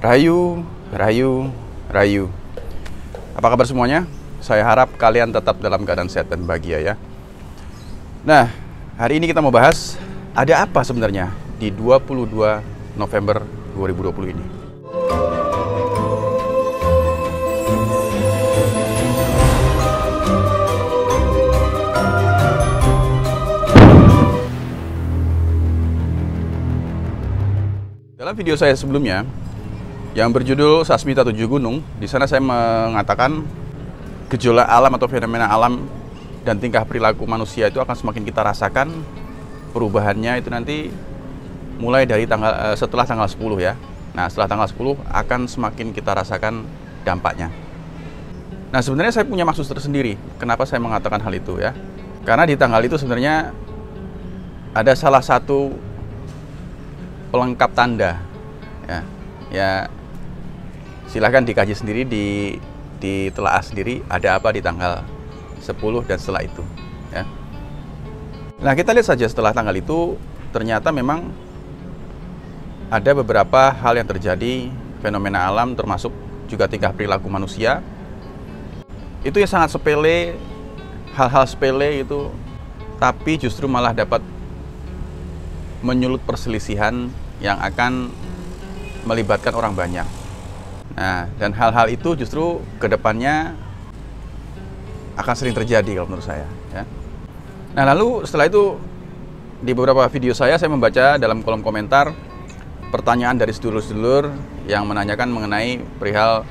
Rahayu, rahayu, rahayu. Apa kabar semuanya? Saya harap kalian tetap dalam keadaan sehat dan bahagia ya. Nah, hari ini kita mau bahas ada apa sebenarnya di 22 November 2020 ini. Dalam video saya sebelumnya yang berjudul Sasmita 7 Gunung, di sana saya mengatakan gejolak alam atau fenomena alam dan tingkah perilaku manusia itu akan semakin kita rasakan perubahannya itu nanti mulai dari setelah tanggal 10 ya. Nah, setelah tanggal 10 akan semakin kita rasakan dampaknya. Nah, sebenarnya saya punya maksud tersendiri kenapa saya mengatakan hal itu ya. Karena di tanggal itu sebenarnya ada salah satu pelengkap tanda ya silahkan dikaji sendiri, ditelaah sendiri ada apa di tanggal 10 dan setelah itu ya. Nah, kita lihat saja setelah tanggal itu ternyata memang ada beberapa hal yang terjadi, fenomena alam termasuk juga tingkah perilaku manusia itu yang sangat sepele, hal-hal sepele itu tapi justru malah dapat menyulut perselisihan yang akan melibatkan orang banyak. Nah, dan hal-hal itu justru kedepannya akan sering terjadi kalau menurut saya ya. Nah, lalu setelah itu di beberapa video saya membaca dalam kolom komentar pertanyaan dari sedulur-sedulur yang menanyakan mengenai perihal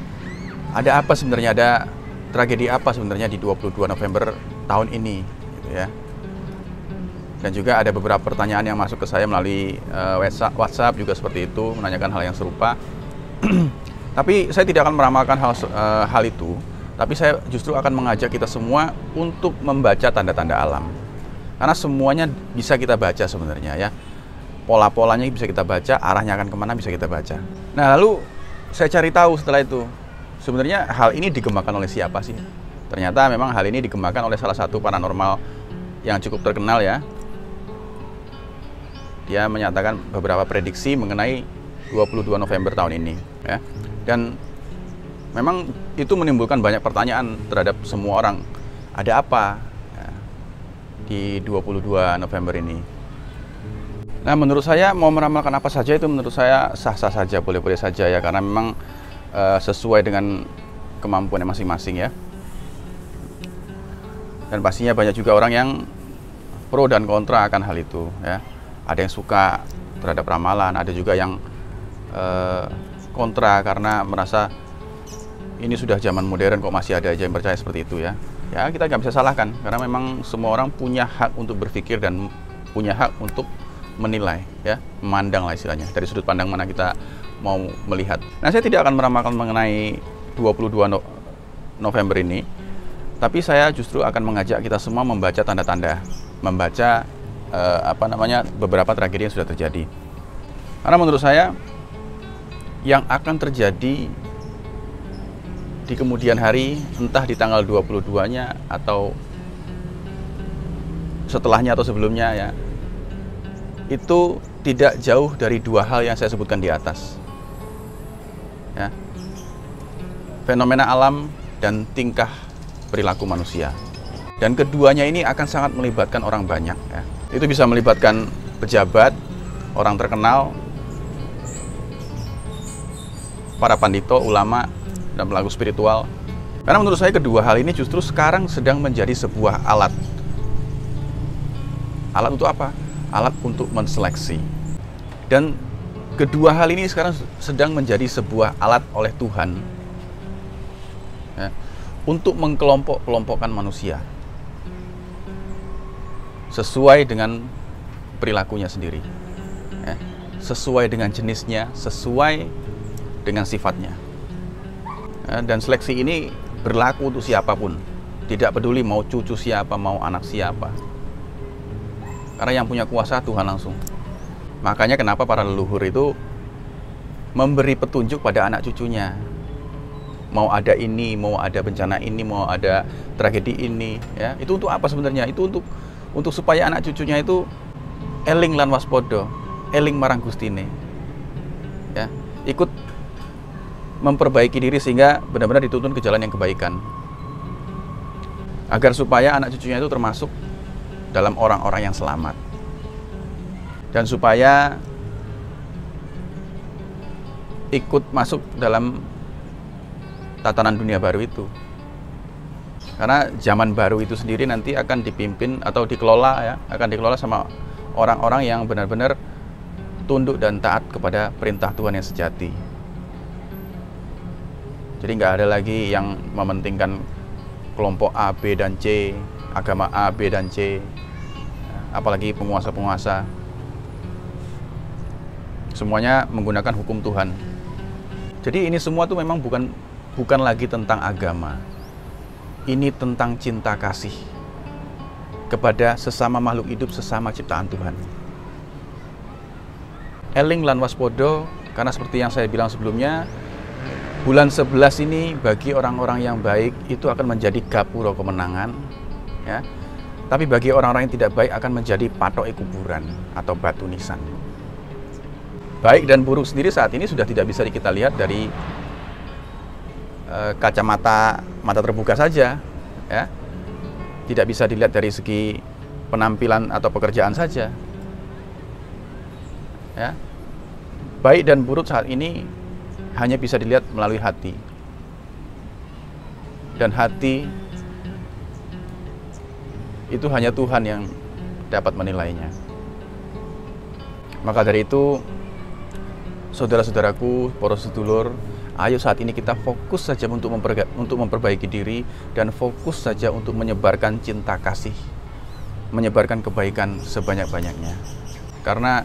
ada apa sebenarnya, ada tragedi apa sebenarnya di 22 November tahun ini gitu ya. Dan juga ada beberapa pertanyaan yang masuk ke saya melalui WhatsApp juga seperti itu, menanyakan hal yang serupa. Tapi saya tidak akan meramalkan hal itu, tapi saya justru akan mengajak kita semua untuk membaca tanda-tanda alam. Karena semuanya bisa kita baca sebenarnya ya. Pola-polanya bisa kita baca, arahnya akan kemana bisa kita baca. Nah, lalu saya cari tahu setelah itu, sebenarnya hal ini dikembangkan oleh siapa sih? Ternyata memang hal ini dikembangkan oleh salah satu paranormal yang cukup terkenal ya. Dia menyatakan beberapa prediksi mengenai 22 November tahun ini ya. Dan memang itu menimbulkan banyak pertanyaan terhadap semua orang. Ada apa ya, di 22 November ini? Nah, menurut saya mau meramalkan apa saja itu menurut saya sah-sah saja, boleh-boleh saja ya. Karena memang sesuai dengan kemampuannya masing-masing ya. Dan pastinya banyak juga orang yang pro dan kontra akan hal itu ya. Ada yang suka terhadap ramalan, ada juga yang kontra karena merasa ini sudah zaman modern kok masih ada aja yang percaya seperti itu ya. Ya, kita nggak bisa salahkan karena memang semua orang punya hak untuk berpikir dan punya hak untuk menilai ya, memandang lah istilahnya dari sudut pandang mana kita mau melihat. Nah, saya tidak akan meramalkan mengenai 22 November ini, tapi saya justru akan mengajak kita semua membaca tanda-tanda, membaca beberapa tragedi yang sudah terjadi. Karena menurut saya yang akan terjadi di kemudian hari, entah di tanggal 22-nya atau setelahnya atau sebelumnya ya, itu tidak jauh dari dua hal yang saya sebutkan di atas ya. Fenomena alam dan tingkah perilaku manusia. Dan keduanya ini akan sangat melibatkan orang banyak ya. Itu bisa melibatkan pejabat, orang terkenal, para pandito, ulama, dan pelaku spiritual. Karena menurut saya kedua hal ini justru sekarang sedang menjadi sebuah alat. Alat untuk apa? Alat untuk menseleksi. Dan kedua hal ini sekarang sedang menjadi sebuah alat oleh Tuhan ya, untuk mengkelompok-kelompokkan manusia sesuai dengan perilakunya sendiri ya, sesuai dengan jenisnya, sesuai dengan sifatnya ya. Dan seleksi ini berlaku untuk siapapun, tidak peduli mau cucu siapa, mau anak siapa, karena yang punya kuasa Tuhan langsung. Makanya kenapa para leluhur itu memberi petunjuk pada anak cucunya, mau ada ini, mau ada bencana ini, mau ada tragedi ini ya. Itu untuk apa sebenarnya? Itu untuk supaya anak cucunya itu eling lan waspodo, eling marang Gustine ya, ikut memperbaiki diri sehingga benar-benar dituntun ke jalan yang kebaikan. Agar supaya anak cucunya itu termasuk dalam orang-orang yang selamat. Dan supaya ikut masuk dalam tatanan dunia baru itu. Karena zaman baru itu sendiri nanti akan dipimpin atau dikelola ya, akan dikelola sama orang-orang yang benar-benar tunduk dan taat kepada perintah Tuhan yang sejati. Jadi nggak ada lagi yang mementingkan kelompok A, B, dan C, agama A, B, dan C, apalagi penguasa-penguasa. Semuanya menggunakan hukum Tuhan. Jadi ini semua tuh memang bukan lagi tentang agama. Ini tentang cinta kasih kepada sesama makhluk hidup, sesama ciptaan Tuhan. Eling lan waspada, karena seperti yang saya bilang sebelumnya, bulan 11 ini bagi orang-orang yang baik itu akan menjadi gapura kemenangan, ya. Tapi bagi orang-orang yang tidak baik akan menjadi patok kuburan atau batu nisan. Baik dan buruk sendiri saat ini sudah tidak bisa kita lihat dari kacamata mata terbuka saja, ya. Tidak bisa dilihat dari segi penampilan atau pekerjaan saja, ya. Baik dan buruk saat ini hanya bisa dilihat melalui hati, dan hati itu hanya Tuhan yang dapat menilainya. Maka dari itu, saudara-saudaraku, para sedulur, ayo saat ini kita fokus saja untuk memperbaiki diri dan fokus saja untuk menyebarkan cinta kasih, menyebarkan kebaikan sebanyak-banyaknya. Karena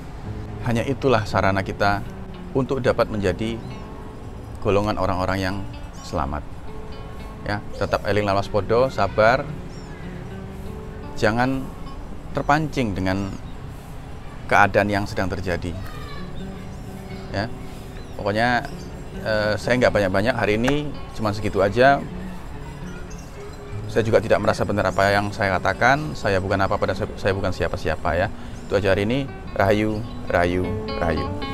hanya itulah sarana kita untuk dapat menjadi golongan orang-orang yang selamat. Ya, tetap eling lan waspada, sabar. Jangan terpancing dengan keadaan yang sedang terjadi. Ya. Pokoknya saya nggak banyak-banyak hari ini, cuma segitu aja. Saya juga tidak merasa benar apa yang saya katakan. Saya bukan apa-apa dan saya bukan siapa-siapa ya. Itu aja hari ini. Rahayu, rahayu, rahayu.